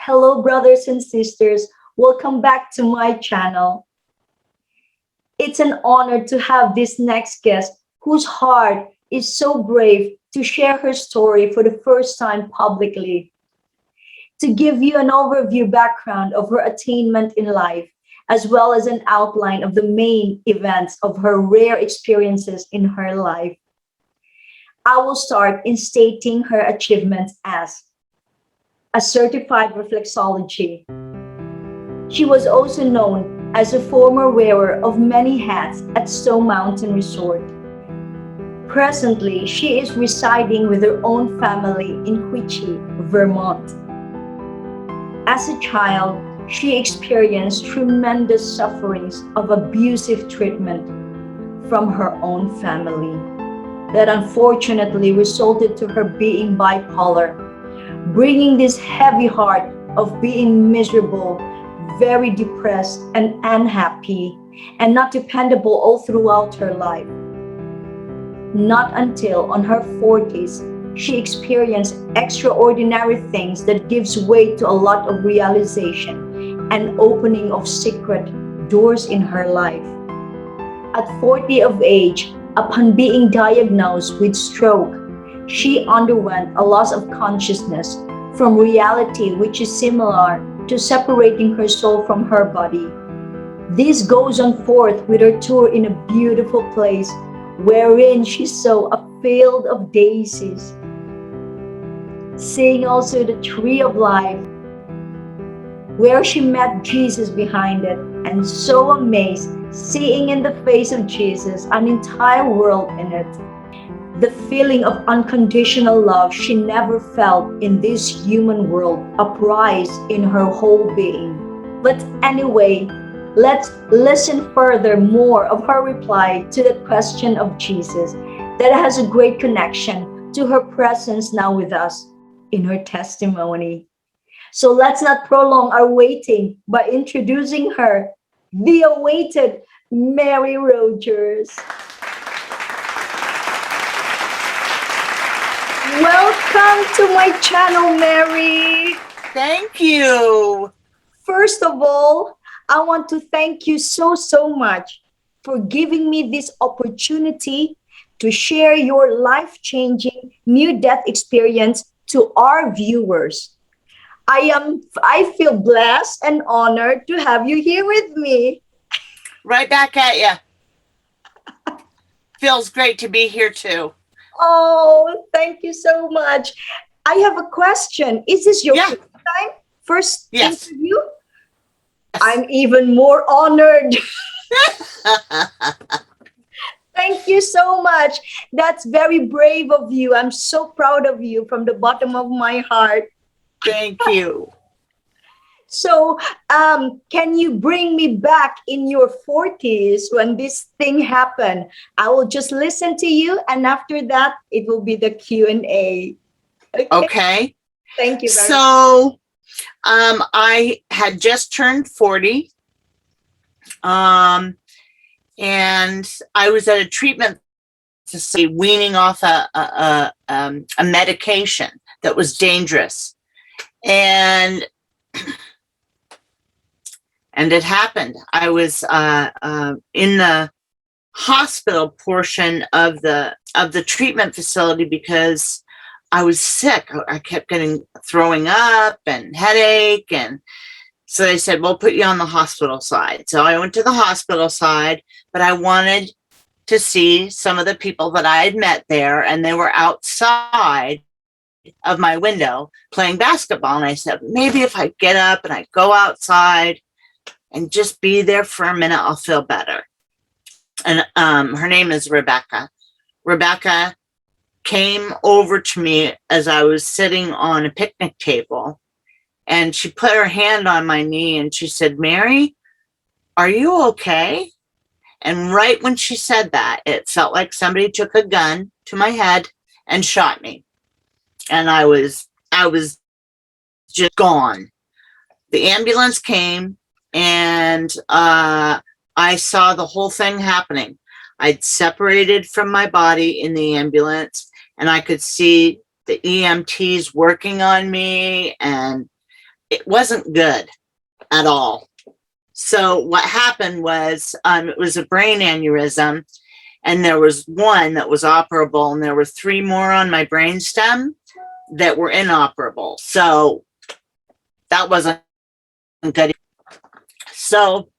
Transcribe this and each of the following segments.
Hello, brothers and sisters. Welcome back to my channel. It's an honor to have this next guest whose heart is so brave to share her story for the first time publicly. To give you an overview background of her attainment in life, as well as an outline of the main events of her rare experiences in her life. I will start in stating her achievements as a certified reflexology. She was also known as a former wearer of many hats at Stone Mountain Resort. Presently, she is residing with her own family in Whitchie, Vermont. As a child, she experienced tremendous sufferings of abusive treatment from her own family that unfortunately resulted to her being bipolar, bringing this heavy heart of being miserable, very depressed and unhappy, and not dependable all throughout her life. Not until on her 40s, she experienced extraordinary things that gives way to a lot of realization and opening of secret doors in her life. At 40 of age, upon being diagnosed with stroke, she underwent a loss of consciousness from reality, which is similar to separating her soul from her body. This goes on forth with her tour in a beautiful place wherein she saw a field of daisies, seeing also the tree of life, where she met Jesus behind it, and so amazed, seeing in the face of Jesus an entire world in it. The feeling of unconditional love she never felt in this human world uprise in her whole being. But anyway, let's listen further more of her reply to the question of Jesus that has a great connection to her presence now with us in her testimony. So let's not prolong our waiting by introducing her, the awaited Mary Rodgers. Welcome to my channel, Mary. Thank you. First of all, I want to thank you so much for giving me this opportunity to share your life-changing near-death experience to our viewers. I feel blessed and honored to have you here with me. Right back at you. Feels great to be here too. Oh, thank you so much. I have a question. Is this your first time? First interview? Yes. I'm even more honored. Thank you so much. That's very brave of you. I'm so proud of you from the bottom of my heart. Thank you. So, can you bring me back in your 40s when this thing happened? I will just listen to you, and after that, it will be the Q&A. Okay. Thank you very much. So, I had just turned 40, and I was at a treatment facility weaning off a medication that was dangerous, and it happened. I was in the hospital portion of the treatment facility because I was sick. I kept throwing up and headache, and so they said, "We'll put you on the hospital side." So I went to the hospital side, but I wanted to see some of the people that I had met there, and they were outside of my window playing basketball. And I said, maybe if I get up and I go outside and just be there for a minute, I'll feel better. And her name is Rebecca. Rebecca came over to me as I was sitting on a picnic table, and she put her hand on my knee and she said, "Mary, are you okay?" And right when she said that, it felt like somebody took a gun to my head and shot me. And I was just gone. The ambulance came, and I saw the whole thing happening. I'd separated from my body in the ambulance, and I could see the EMTs working on me, and it wasn't good at all. So what happened was, it was a brain aneurysm, and there was one that was operable, and there were 3 more on my brainstem that were inoperable. So that wasn't good. So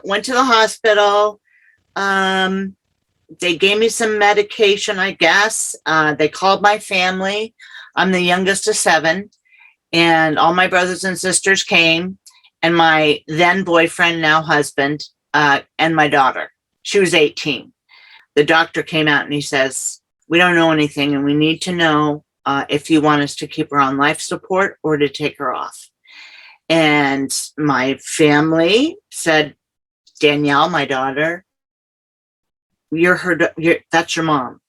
went to the hospital. They gave me some medication, I guess. They called my family. I'm the youngest of 7, and all my brothers and sisters came, and my then boyfriend, now husband, and my daughter. She was 18. The doctor came out and he says, we don't know anything, and we need to know if you want us to keep her on life support or to take her off. And my family said, Danielle, my daughter, that's your mom.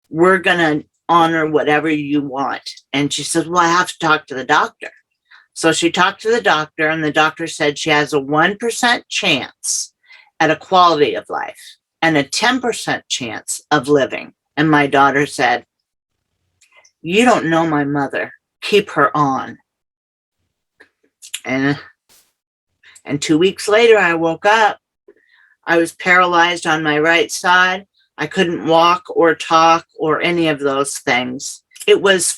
We're going to honor whatever you want. And she said, well, I have to talk to the doctor. So she talked to the doctor, and the doctor said she has a 1% chance at a quality of life and a 10% chance of living. And my daughter said, you don't know my mother. Keep her on. And 2 weeks later, I woke up. I was paralyzed on my right side. I couldn't walk or talk or any of those things. It was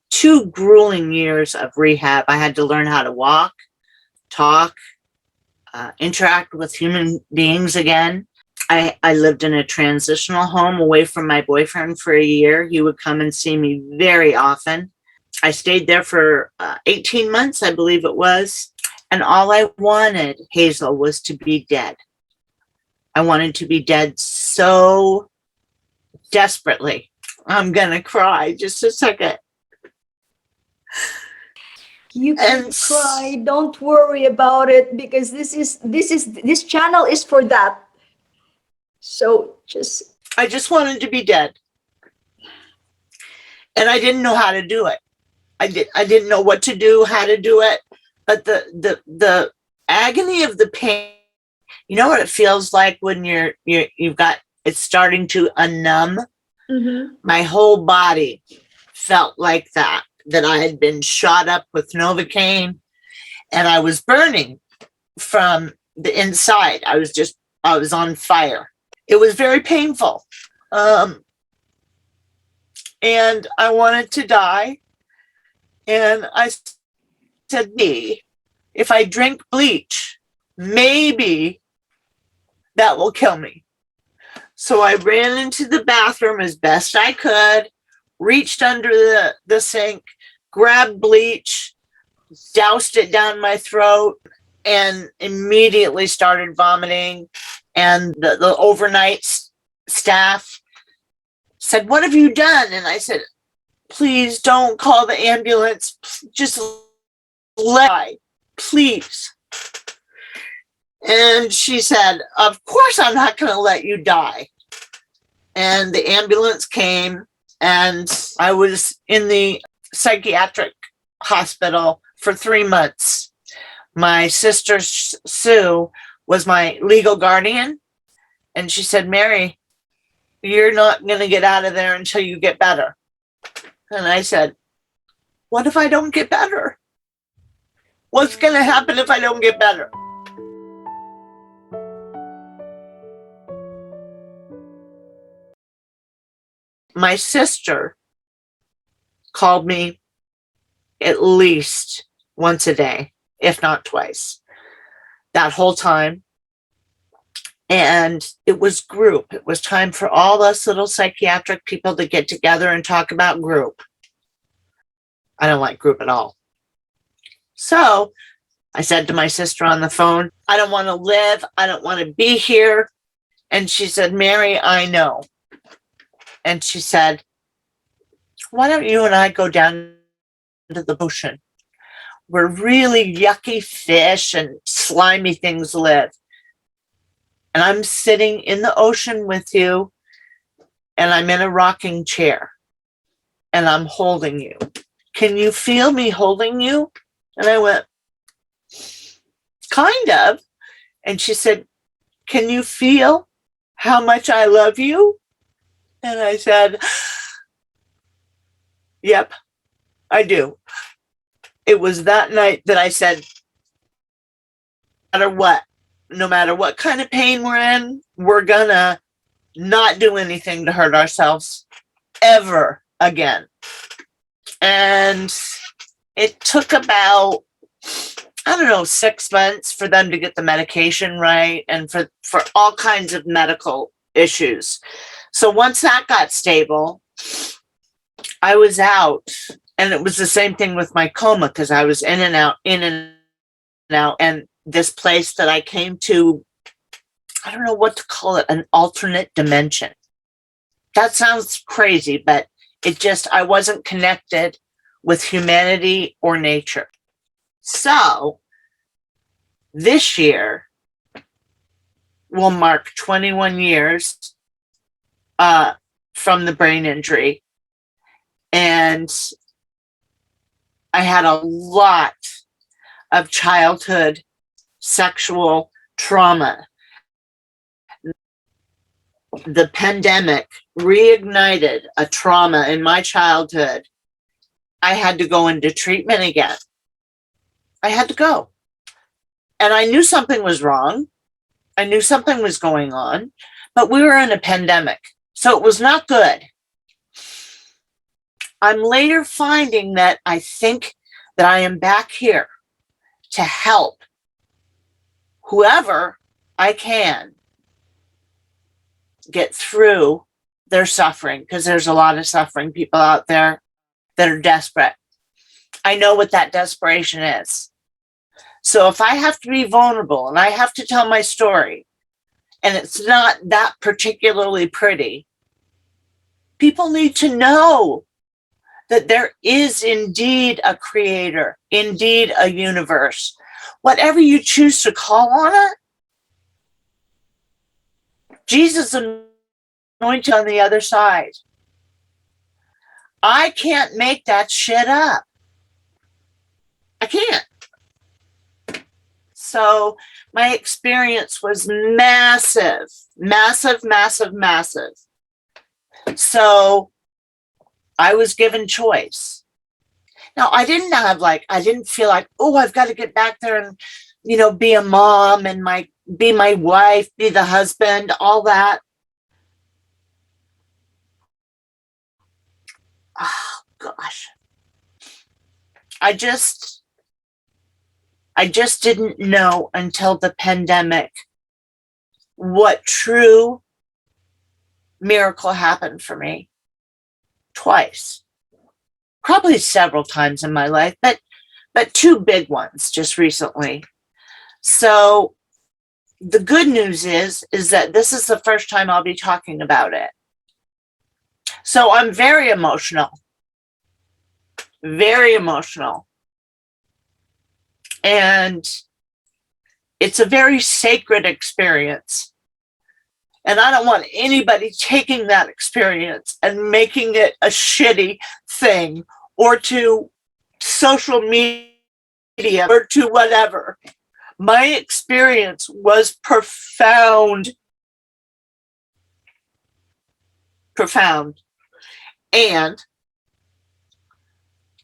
2 grueling years of rehab. I had to learn how to walk, talk, interact with human beings again. I lived in a transitional home away from my boyfriend for a year. He would come and see me very often. I stayed there for 18 months, I believe it was. And all I wanted, Hazel, was to be dead. I wanted to be dead so desperately. I'm going to cry just a second. You can cry. Don't worry about it, because this channel is for that. So I just wanted to be dead. And I didn't know how to do it. I didn't know what to do, how to do it. But the agony of the pain, you know what it feels like when it's starting to unnumb? Mm-hmm. My whole body felt like that I had been shot up with Novocaine, and I was burning from the inside. I was on fire. It was very painful. And I wanted to die. And I said, if I drink bleach, maybe that will kill me. So I ran into the bathroom as best I could, reached under the sink, grabbed bleach, doused it down my throat, and immediately started vomiting. And the overnight staff said, what have you done? And I said, please don't call the ambulance. Just lie, please. And she said, of course I'm not going to let you die. And the ambulance came, and I was in the psychiatric hospital for 3 months. My sister, Sue, was my legal guardian. And she said, Mary, you're not going to get out of there until you get better. And I said, what if I don't get better? What's going to happen if I don't get better? My sister called me at least once a day, if not twice, that whole time. And it was group. It was time for all us little psychiatric people to get together and talk about group. I don't like group at all. So I said to my sister on the phone, I don't want to live. I don't want to be here. And she said, Mary, I know. And she said, why don't you and I go down to the ocean where really yucky fish and slimy things live? And I'm sitting in the ocean with you, and I'm in a rocking chair, and I'm holding you. Can you feel me holding you? And I went, kind of. And she said, can you feel how much I love you? And I said, yep, I do. it was that night that I said, no matter what kind of pain we're in, we're gonna not do anything to hurt ourselves ever again. And it took about, I don't know, 6 months for them to get the medication right and for all kinds of medical issues. So once that got stable, I was out. And it was the same thing with my coma, because I was in and out, in and out. And this place that I came to, I don't know what to call it, an alternate dimension. That sounds crazy, but I wasn't connected with humanity or nature. So this year will mark 21 years from the brain injury. And I had a lot of childhood sexual trauma. The pandemic reignited a trauma in my childhood. I had to go into treatment again. I had to go. And I knew something was wrong. I knew something was going on, but we were in a pandemic, so it was not good. I'm later finding that I think that I am back here to help whoever I can get through their suffering, because there's a lot of suffering people out there that are desperate. I know what that desperation is. So if I have to be vulnerable and I have to tell my story, and it's not that particularly pretty, people need to know that there is indeed a creator, indeed a universe. Whatever you choose to call on it, Jesus anointed on the other side. I can't make that shit up. I can't. So my experience was massive, massive, massive, massive. So I was given choice. Now, I didn't feel like, oh, I've got to get back there and, be a mom and be my wife, be the husband, all that. Oh, gosh. I just didn't know until the pandemic what true miracle happened for me. Twice, probably several times in my life, but two big ones just recently. So the good news is that this is the first time I'll be talking about it. So I'm very emotional, very emotional. And it's a very sacred experience. And I don't want anybody taking that experience and making it a shitty thing, or to social media, or to whatever. My experience was profound. Profound. And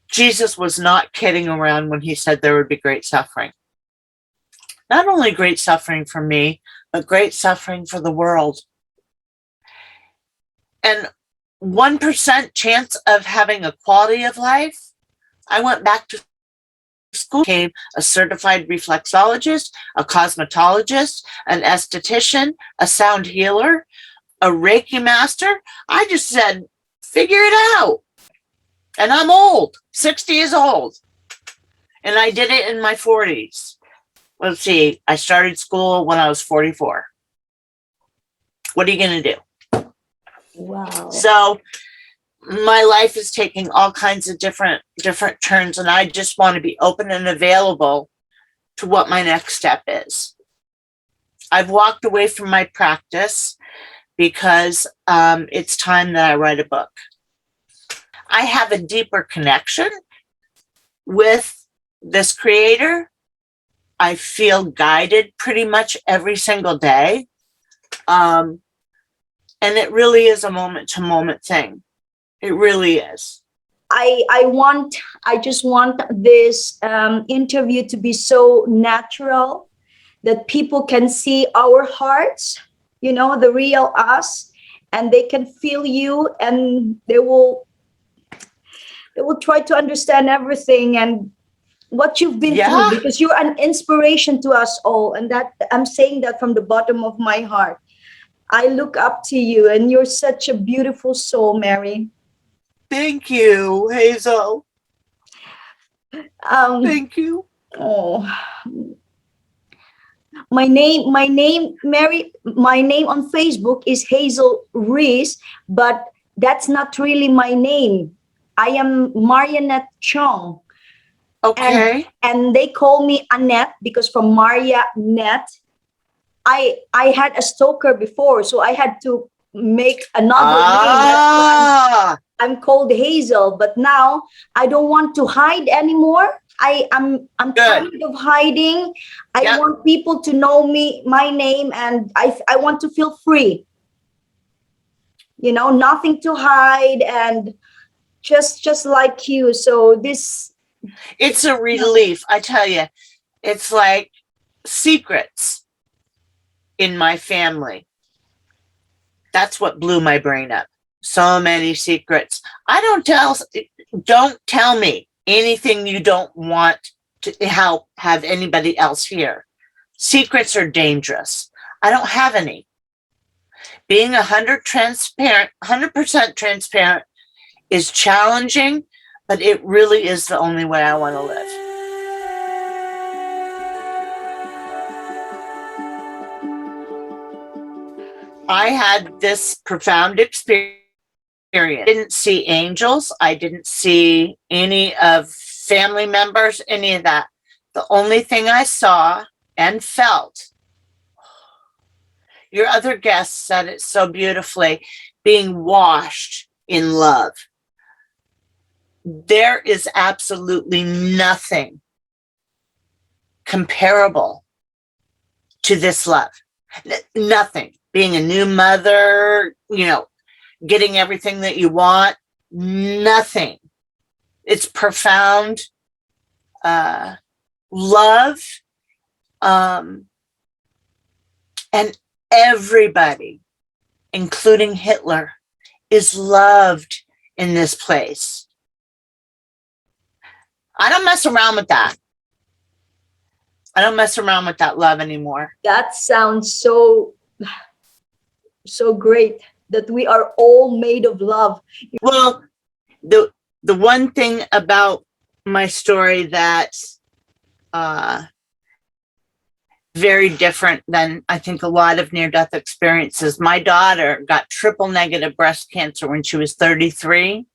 Jesus was not kidding around when he said there would be great suffering. Not only great suffering for me, but great suffering for the world. And 1% chance of having a quality of life. I went back to school, became a certified reflexologist, a cosmetologist, an esthetician, a sound healer, a Reiki master. I just said, figure it out. And I'm old, 60 years old. And I did it in my 40s. Let's see, I started school when I was 44. What are you going to do? Wow. So my life is taking all kinds of different turns, and I just want to be open and available to what my next step is. I've walked away from my practice because it's time that I write a book. I have a deeper connection with this creator. I feel guided pretty much every single day. And it really is a moment-to-moment thing. It really is. I just want this interview to be so natural that people can see our hearts, you know, the real us, and they can feel you, and they will try to understand everything and what you've been through, Yeah. because you're an inspiration to us all, and that I'm saying that from the bottom of my heart. I look up to you, and you're such a beautiful soul, Mary. Thank you, Hazel. Um, Thank you. oh, Mary. My name on Facebook is Hazel Reese, but that's not really my name. I am Marionette Chong, and Okay. they call me Annette because from Maria Net. I had a stalker before, so I had to make another name. That's why Ah, I'm called Hazel. But now I don't want to hide anymore. I'm good. tired of hiding. I Yep. want people to know me, my name, and I want to feel free. You know, nothing to hide, and just like you. So this, It's a relief. I tell you, it's like secrets in my family. That's what blew my brain up. So many secrets. Don't tell me anything you don't want to have anybody else hear. Secrets are dangerous. I don't have any. Being 100% transparent is challenging, but it really is the only way I want to live. I had this profound experience. I didn't see angels. I didn't see any of family members, any of that. The only thing I saw and felt, your other guest said it so beautifully, being washed in love. There is absolutely nothing comparable to this love. Nothing. Being a new mother, getting everything that you want, nothing. It's profound love. And everybody, including Hitler, is loved in this place. I don't mess around with that. I don't mess around with that love anymore. that sounds so great, that we are all made of love. Well, the one thing about my story that very different than I think a lot of near-death experiences. My daughter got triple negative breast cancer when she was 33.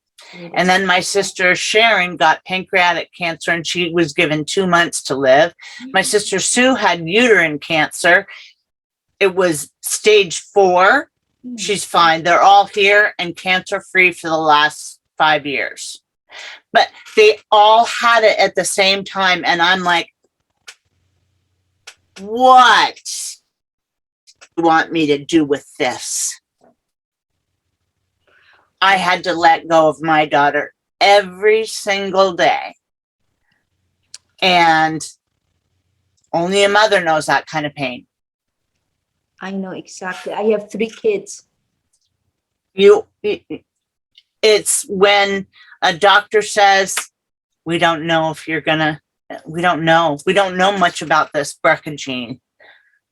And then my sister Sharon got pancreatic cancer, and she was given 2 months to live. My sister Sue had uterine cancer. It was stage 4. She's fine. They're all here and cancer-free for the last 5 years. But they all had it at the same time. And I'm like, what do you want me to do with this? I had to let go of my daughter every single day. And only a mother knows that kind of pain. I know exactly. I have 3 kids. It's when a doctor says, we don't know if you're gonna, we don't know much about this BRCA gene.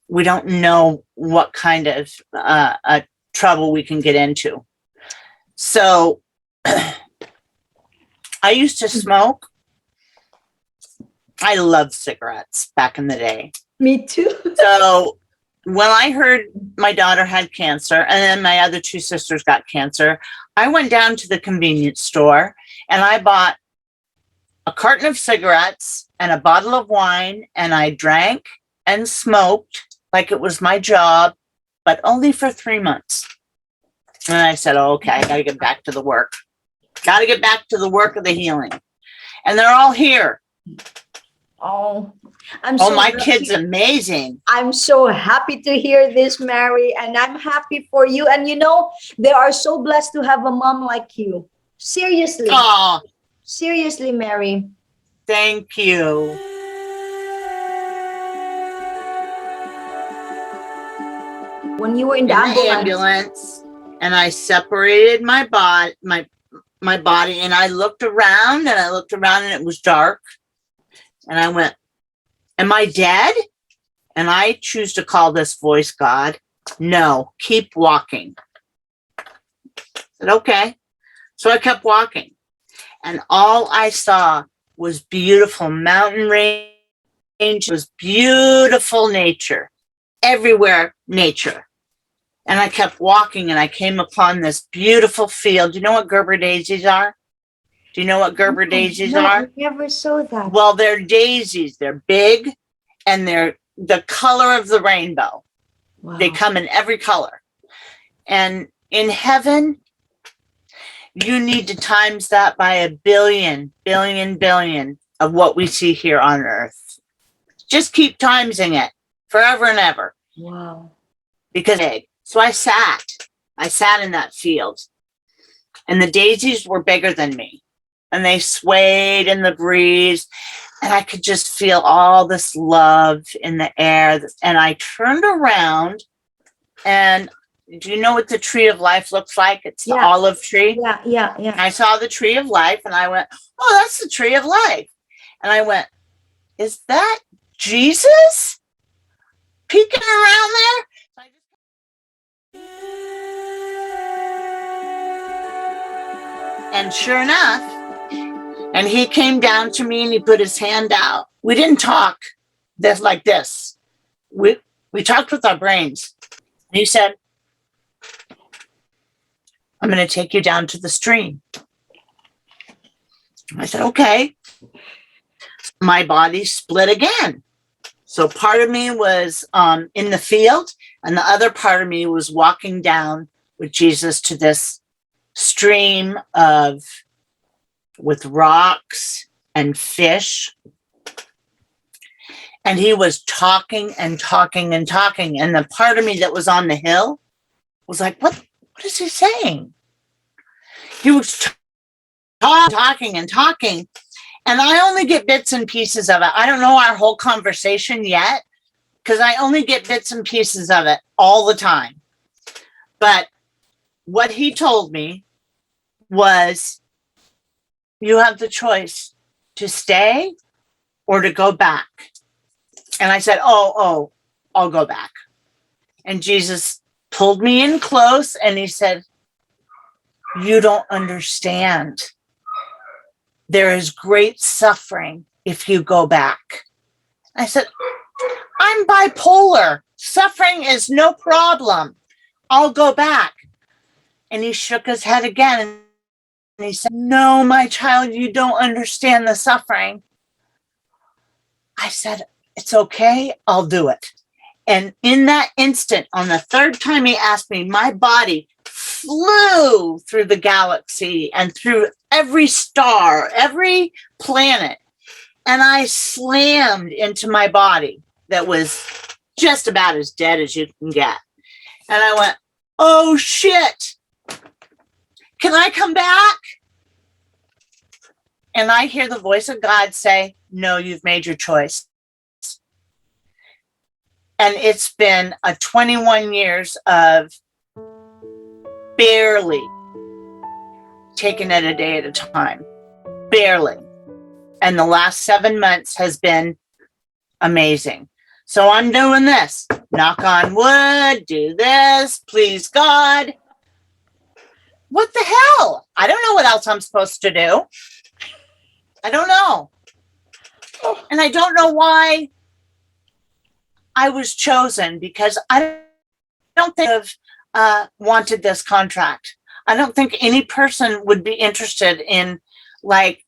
We don't know what kind of trouble we can get into. So I used to smoke. I loved cigarettes back in the day. Me too. So when I heard my daughter had cancer and then my other 2 sisters got cancer, I went down to the convenience store and I bought a carton of cigarettes and a bottle of wine, and I drank and smoked like it was my job, but only for 3 months. And I said, oh, okay, I got to get back to the work. Got to get back to the work of the healing. And they're all here. Oh, My kid's amazing. I'm so happy to hear this, Mary, and I'm happy for you. And they are so blessed to have a mom like you. Seriously. Oh, Seriously, Mary. thank you. When you were in the In the ambulance. ambulance, and I separated my body, my body, and I looked around, and it was dark, and I went, "Am I dead?" And I choose to call this voice God. No, keep walking. I said, okay. So I kept walking, and all I saw was beautiful mountain range. It was beautiful nature, everywhere nature. And I kept walking, and I came upon this beautiful field. Do you know what Gerber daisies are? Do you know what Gerber daisies No, I are? never saw that. Well, they're daisies. They're big, and they're the color of the rainbow. Wow. They come in every color. And in heaven, you need to times that by a billion of what we see here on earth. Just keep timesing it forever and ever. Wow. Because so I sat in that field, and the daisies were bigger than me, and they swayed in the breeze, and I could just feel all this love in the air. And I turned around, and do you know what the tree of life looks like? It's the olive tree. Yeah. I saw the tree of life, and I went, "Oh, that's the tree of life." And I went, "Is that Jesus peeking around there?" And sure enough, and he came down to me, and he put his hand out. We didn't talk like this. We talked with our brains. He said, "I'm going to take you down to the stream." I said, "Okay." My body split again. So part of me was in the field, and the other part of me was walking down with Jesus to this stream with rocks and fish. And he was talking and talking and talking. And the part of me that was on the hill was like, what is he saying? He was talking and talking. And I only get bits and pieces of it. I don't know our whole conversation yet, because I only get bits and pieces of it all the time. But what he told me was, you have the choice to stay or to go back. And I said, oh, I'll go back. And Jesus pulled me in close, and he said, "You don't understand. There is great suffering if you go back." I said, "I'm bipolar. Suffering is no problem. I'll go back." And he shook his head again, and he said, "No, my child, you don't understand the suffering." I said, "It's okay. I'll do it." And in that instant, on the third time he asked me, my body flew through the galaxy and through every star, every planet. And I slammed into my body that was just about as dead as you can get. And I went, "Oh, shit. Can I come back?" And I hear the voice of God say, "No, you've made your choice." And it's been a 21 years of barely taking it a day at a time, barely. And the last 7 months has been amazing. So I'm doing this. Knock on wood, do this, please God. What the hell? I don't know what else I'm supposed to do. I don't know. And I don't know why I was chosen, because I don't think I've wanted this contract. I don't think any person would be interested in like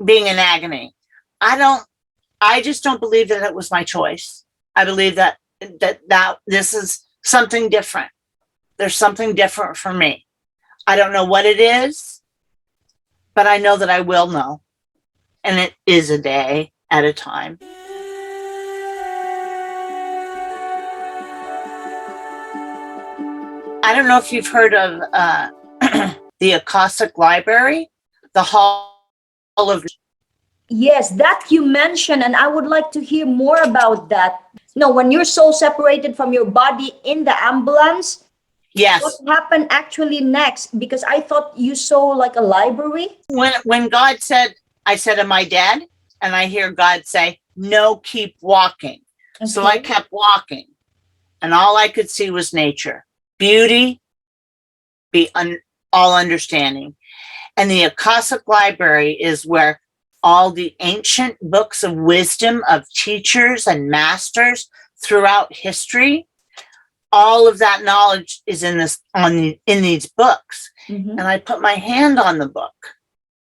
being in agony. I just don't believe that it was my choice. I believe that this is something different. There's something different for me. I don't know what it is, but I know that I will know. And it is a day at a time. I don't know if you've heard of the Akashic Library. the hall of. Yes, that you mentioned, and I would like to hear more about that. No, when your soul separated from your body in the ambulance, what Yes. happened actually next? Because I thought you saw like a library. When God said, I said, am I dead? And I hear God say, no, keep walking. Okay. So I kept walking, and all I could see was nature, beauty, all understanding. And the Akashic Library is where all the ancient books of wisdom of teachers and masters throughout history, all of that knowledge is in these books. Mm-hmm. And I put my hand on the book,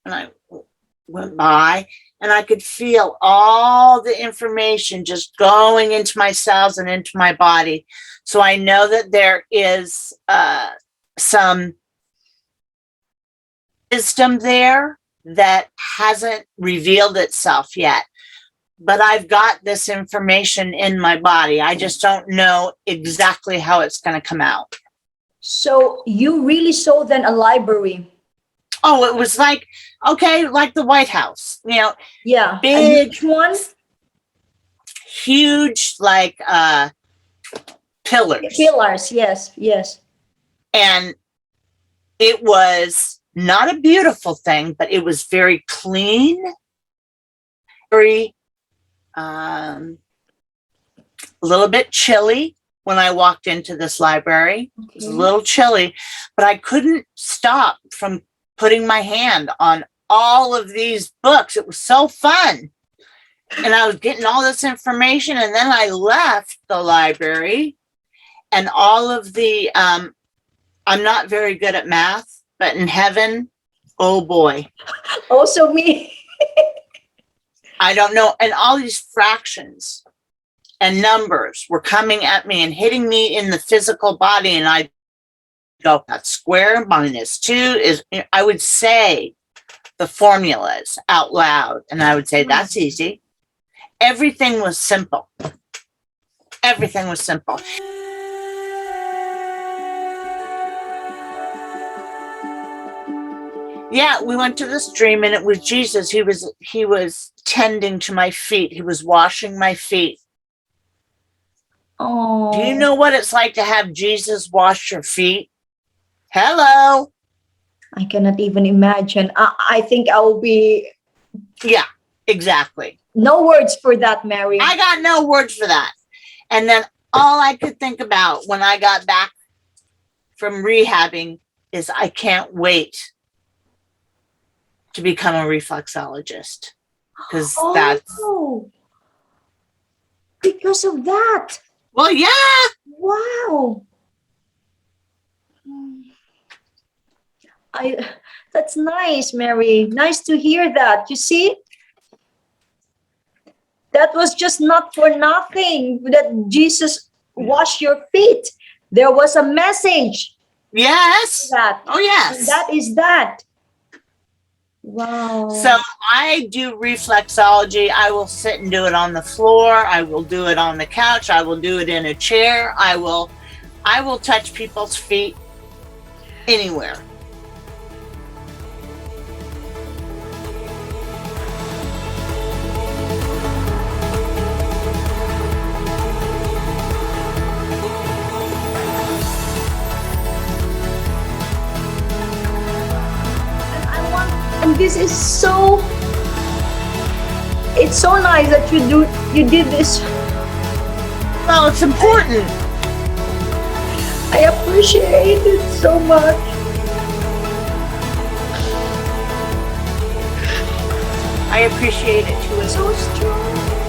and I went by, and I could feel all the information just going into my cells and into my body. So I know that there is some wisdom there that hasn't revealed itself yet. But I've got this information in my body. I just don't know exactly how it's going to come out. So you really saw then a library? Oh, it was like, okay, like the White House, you know. Yeah. Big one? Huge, like pillars. Pillars, yes, yes. And it was not a beautiful thing, but it was very clean, very a little bit chilly when I walked into this library. Okay. It was a little chilly, but I couldn't stop from putting my hand on all of these books. It was so fun. And I was getting all this information, and then I left the library, and all of the, I'm not very good at math, but in heaven, oh boy. Also me. I don't know. And all these fractions and numbers were coming at me and hitting me in the physical body. And I go, that's square minus 2 is, I would say the formulas out loud. And I would say, that's easy. Everything was simple. Everything was simple. Yeah, we went to the stream, and it was Jesus. He was tending to my feet. He was washing my feet. Oh. Do you know what it's like to have Jesus wash your feet? Hello. I cannot even imagine. I think I will be. Yeah, exactly. No words for that, Mary. I got no words for that. And then all I could think about when I got back from rehabbing is I can't wait to become a reflexologist, because that's because of that. Well, yeah. Wow. That's nice, Mary. Nice to hear that. You see, that was just not for nothing that Jesus washed your feet. There was a message. Yes. That. Oh, yes. And that is that. Wow. So I do reflexology. I will sit and do it on the floor. I will do it on the couch. I will do it in a chair. I will touch people's feet anywhere. And this is so, it's so nice that you did this. Well, it's important. I appreciate it so much. I appreciate it too. So strong.